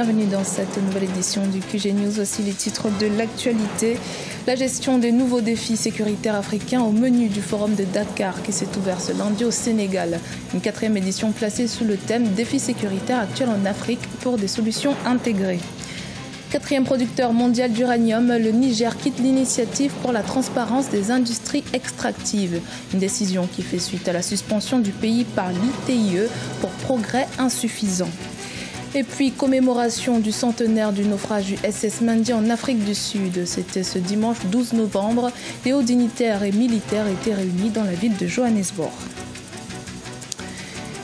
Bienvenue dans cette nouvelle édition du QG News. Voici les titres de l'actualité. La gestion des nouveaux défis sécuritaires africains au menu du forum de Dakar qui s'est ouvert ce lundi au Sénégal. Une 4e édition placée sous le thème « Défis sécuritaires actuels en Afrique pour des solutions intégrées ». 4e producteur mondial d'uranium, le Niger quitte l'initiative pour la transparence des industries extractives. Une décision qui fait suite à la suspension du pays par l'ITIE pour progrès insuffisant. Et puis, commémoration du centenaire du naufrage du SS Mandy en Afrique du Sud. C'était ce dimanche 12 novembre. Les hauts dignitaires et militaires étaient réunis dans la ville de Johannesburg.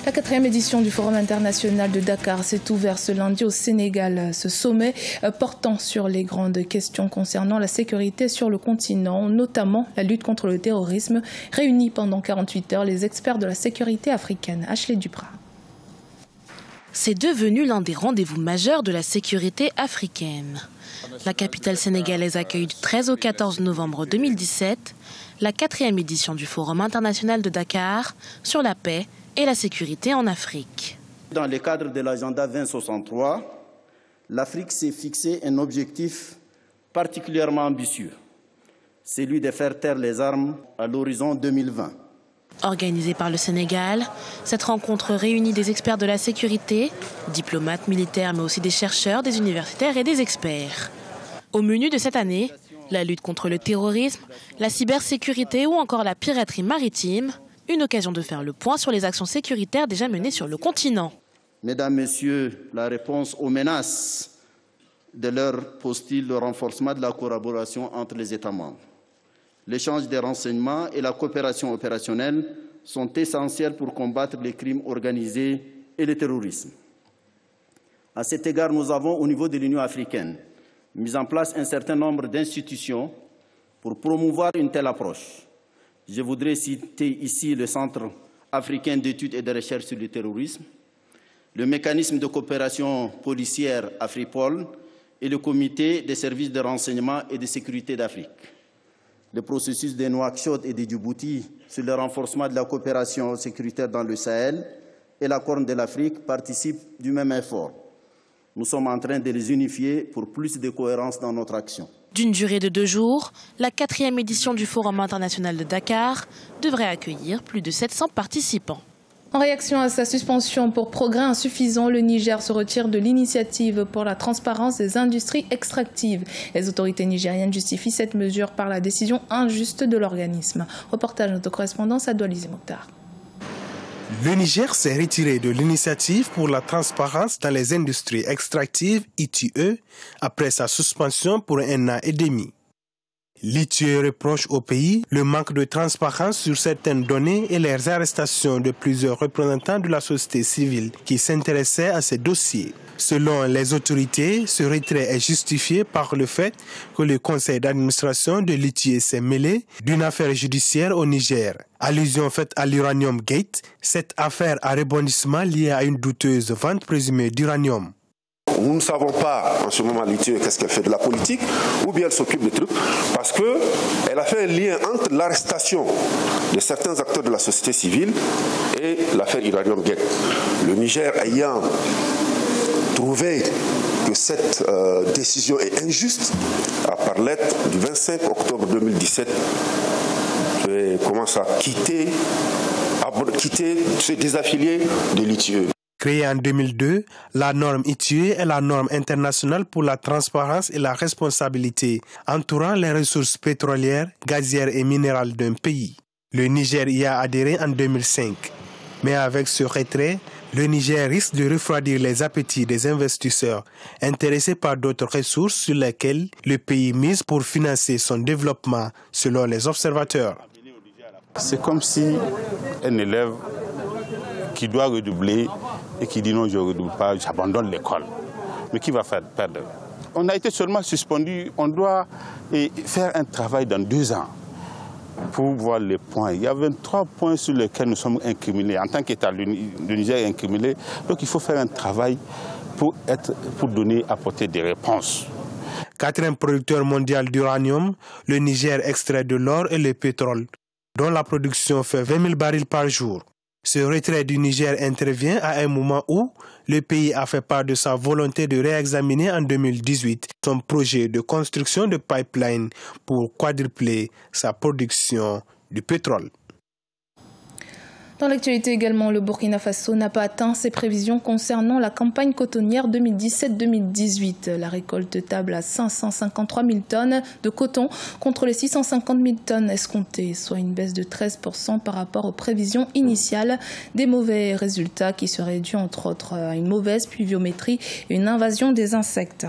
La 4e édition du Forum international de Dakar s'est ouverte ce lundi au Sénégal. Ce sommet portant sur les grandes questions concernant la sécurité sur le continent, notamment la lutte contre le terrorisme, réunit pendant 48 heures les experts de la sécurité africaine. Ashley Duprat. C'est devenu l'un des rendez-vous majeurs de la sécurité africaine. La capitale sénégalaise accueille du 13 au 14 novembre 2017 la 4e édition du Forum international de Dakar sur la paix et la sécurité en Afrique. Dans le cadre de l'agenda 2063, l'Afrique s'est fixé un objectif particulièrement ambitieux, celui de faire taire les armes à l'horizon 2020. Organisée par le Sénégal, cette rencontre réunit des experts de la sécurité, diplomates, militaires, mais aussi des chercheurs, des universitaires et des experts. Au menu de cette année, la lutte contre le terrorisme, la cybersécurité ou encore la piraterie maritime. Une occasion de faire le point sur les actions sécuritaires déjà menées sur le continent. Mesdames, Messieurs, la réponse aux menaces de l'heure pose-t-il le renforcement de la collaboration entre les États membres. L'échange des renseignements et la coopération opérationnelle sont essentiels pour combattre les crimes organisés et le terrorisme. À cet égard, nous avons, au niveau de l'Union africaine, mis en place un certain nombre d'institutions pour promouvoir une telle approche. Je voudrais citer ici le Centre africain d'études et de recherche sur le terrorisme, le mécanisme de coopération policière Afripol et le comité des services de renseignement et de sécurité d'Afrique. Le processus de Nouakchott et de Djibouti sur le renforcement de la coopération sécuritaire dans le Sahel et la Corne de l'Afrique participent du même effort. Nous sommes en train de les unifier pour plus de cohérence dans notre action. D'une durée de 2 jours, la 4e édition du Forum international de Dakar devrait accueillir plus de 700 participants. En réaction à sa suspension pour progrès insuffisant, le Niger se retire de l'initiative pour la transparence des industries extractives. Les autorités nigériennes justifient cette mesure par la décision injuste de l'organisme. Reportage de notre correspondance à Doualize Mokhtar. Le Niger s'est retiré de l'initiative pour la transparence dans les industries extractives ITIE après sa suspension pour 1 an et demi. L'ITIE reproche au pays le manque de transparence sur certaines données et les arrestations de plusieurs représentants de la société civile qui s'intéressaient à ces dossiers. Selon les autorités, ce retrait est justifié par le fait que le conseil d'administration de l'ITIE s'est mêlé d'une affaire judiciaire au Niger. Allusion faite à l'Uranium Gate, cette affaire a rebondissement lié à une douteuse vente présumée d'uranium. Nous ne savons pas en ce moment l'ITIE qu'est-ce qu'elle fait de la politique ou bien elle s'occupe des trucs parce qu'elle a fait un lien entre l'arrestation de certains acteurs de la société civile et l'affaire Uranium Gate. Le Niger ayant trouvé que cette décision est injuste, par lettre du 25 octobre 2017, commence à se désaffilier de l'ITIE. Créée en 2002, la norme ITIE est la norme internationale pour la transparence et la responsabilité entourant les ressources pétrolières, gazières et minérales d'un pays. Le Niger y a adhéré en 2005. Mais avec ce retrait, le Niger risque de refroidir les appétits des investisseurs intéressés par d'autres ressources sur lesquelles le pays mise pour financer son développement, selon les observateurs. C'est comme si un élève qui doit redoubler et qui dit non, je ne redouble pas, j'abandonne l'école. Mais qui va faire perdre? On a été seulement suspendu, on doit faire un travail dans 2 ans pour voir les points. Il y a 23 points sur lesquels nous sommes incriminés. En tant qu'État, le Niger est incriminé. Donc il faut faire un travail pour apporter des réponses. 4e producteur mondial d'uranium, le Niger extrait de l'or et le pétrole, dont la production fait 20 000 barils par jour. Ce retrait du Niger intervient à un moment où Le pays a fait part de sa volonté de réexaminer en 2018 son projet de construction de pipeline pour quadrupler sa production de pétrole. Dans l'actualité également, le Burkina Faso n'a pas atteint ses prévisions concernant la campagne cotonnière 2017-2018. La récolte table à 553 000 tonnes de coton contre les 650 000 tonnes escomptées, soit une baisse de 13% par rapport aux prévisions initiales. Des mauvais résultats qui seraient dus entre autres à une mauvaise pluviométrie et une invasion des insectes.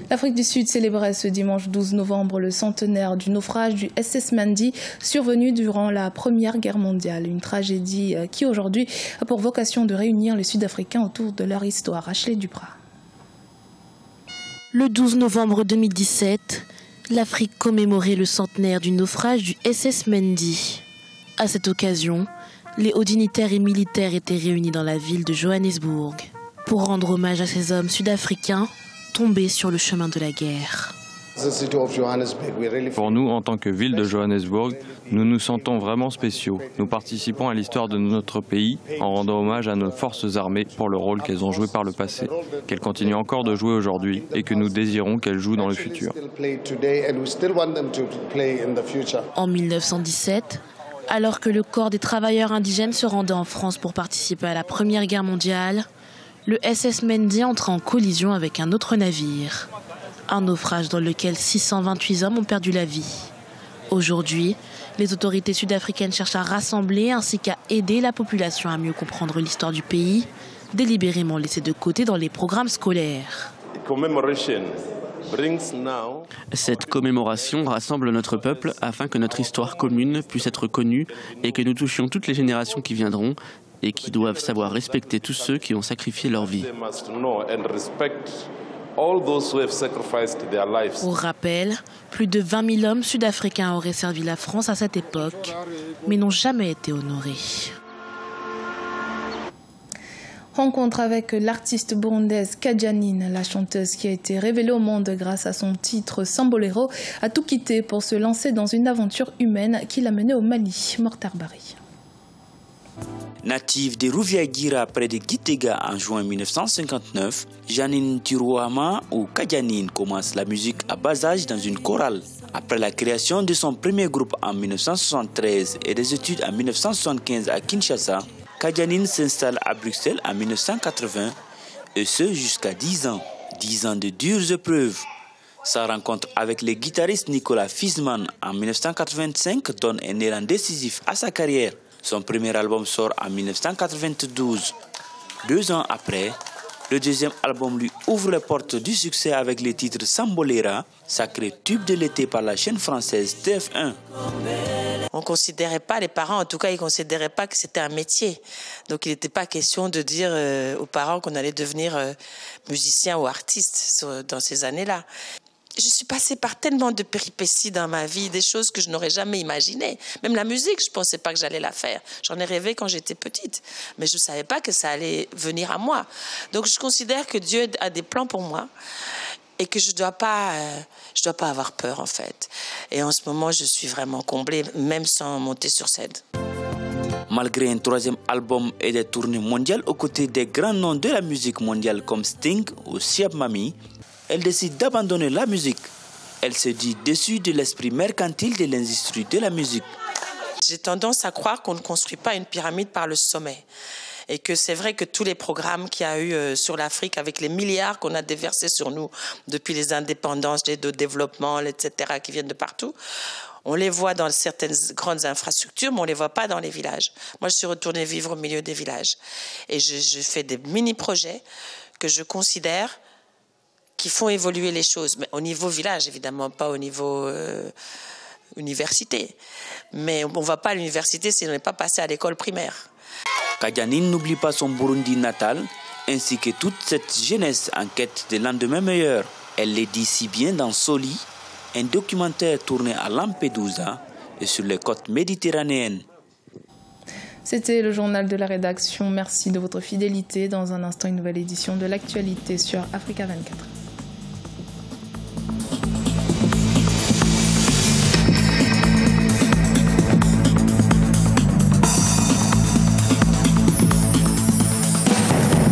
L'Afrique du Sud célébrait ce dimanche 12 novembre le centenaire du naufrage du SS Mandy survenu durant la Première Guerre mondiale. Une tragédie qui aujourd'hui a pour vocation de réunir les Sud-Africains autour de leur histoire. Ashley Duprat. Le 12 novembre 2017, l'Afrique commémorait le centenaire du naufrage du SS Mandy. À cette occasion, les hauts dignitaires et militaires étaient réunis dans la ville de Johannesburg pour rendre hommage à ces hommes sud-africains tombés sur le chemin de la guerre. Pour nous, en tant que ville de Johannesburg, nous nous sentons vraiment spéciaux. Nous participons à l'histoire de notre pays en rendant hommage à nos forces armées pour le rôle qu'elles ont joué par le passé, qu'elles continuent encore de jouer aujourd'hui et que nous désirons qu'elles jouent dans le futur. En 1917, alors que le corps des travailleurs indigènes se rendait en France pour participer à la Première Guerre mondiale, le SS Mandy entra en collision avec un autre navire. Un naufrage dans lequel 628 hommes ont perdu la vie. Aujourd'hui, les autorités sud-africaines cherchent à rassembler ainsi qu'à aider la population à mieux comprendre l'histoire du pays, délibérément laissée de côté dans les programmes scolaires. Cette commémoration rassemble notre peuple afin que notre histoire commune puisse être connue et que nous touchions toutes les générations qui viendront et qui doivent savoir respecter tous ceux qui ont sacrifié leur vie. Pour rappel, plus de 20 000 hommes sud-africains auraient servi la France à cette époque, mais n'ont jamais été honorés. Rencontre avec l'artiste burundaise Kadjanine, la chanteuse qui a été révélée au monde grâce à son titre Sambolero, a tout quitté pour se lancer dans une aventure humaine qui l'a menée au Mali. Mortar Bari. Native de Rouviagira près de Gitega en juin 1959, Janine Tirouama ou Kadjanine commence la musique à bas âge dans une chorale. Après la création de son premier groupe en 1973 et des études en 1975 à Kinshasa, Kadjanine s'installe à Bruxelles en 1980 et ce jusqu'à 10 ans. 10 ans de dures épreuves. Sa rencontre avec le guitariste Nicolas Fiesmann en 1985 donne un élan décisif à sa carrière. Son premier album sort en 1992. 2 ans après, le deuxième album lui ouvre les portes du succès avec le titre Sambolera, sacré tube de l'été par la chaîne française TF1. On ne considérait pas, les parents en tout cas, ils ne considéraient pas que c'était un métier. Donc il n'était pas question de dire aux parents qu'on allait devenir musicien ou artiste dans ces années-là. Je suis passée par tellement de péripéties dans ma vie, des choses que je n'aurais jamais imaginées. Même la musique, je ne pensais pas que j'allais la faire. J'en ai rêvé quand j'étais petite, mais je ne savais pas que ça allait venir à moi. Donc je considère que Dieu a des plans pour moi et que je dois pas avoir peur en fait. Et en ce moment, je suis vraiment comblée, même sans monter sur scène. Malgré un troisième album et des tournées mondiales aux côtés des grands noms de la musique mondiale comme Sting ou Siab Mami, elle décide d'abandonner la musique. Elle se dit déçue de l'esprit mercantile de l'industrie de la musique. J'ai tendance à croire qu'on ne construit pas une pyramide par le sommet. Et que c'est vrai que tous les programmes qu'il y a eu sur l'Afrique, avec les milliards qu'on a déversés sur nous depuis les indépendances, l'aide au développement, etc., qui viennent de partout, on les voit dans certaines grandes infrastructures, mais on ne les voit pas dans les villages. Moi, je suis retournée vivre au milieu des villages. Et je fais des mini-projets que je considère qui font évoluer les choses, mais au niveau village, évidemment, pas au niveau université. Mais on ne va pas à l'université si on n'est pas passé à l'école primaire. Kadjanine n'oublie pas son Burundi natal, ainsi que toute cette jeunesse en quête de lendemain meilleur. Elle les dit si bien dans Soli, un documentaire tourné à Lampedusa et sur les côtes méditerranéennes. C'était le journal de la rédaction. Merci de votre fidélité. Dans un instant, une nouvelle édition de l'actualité sur Africa 24.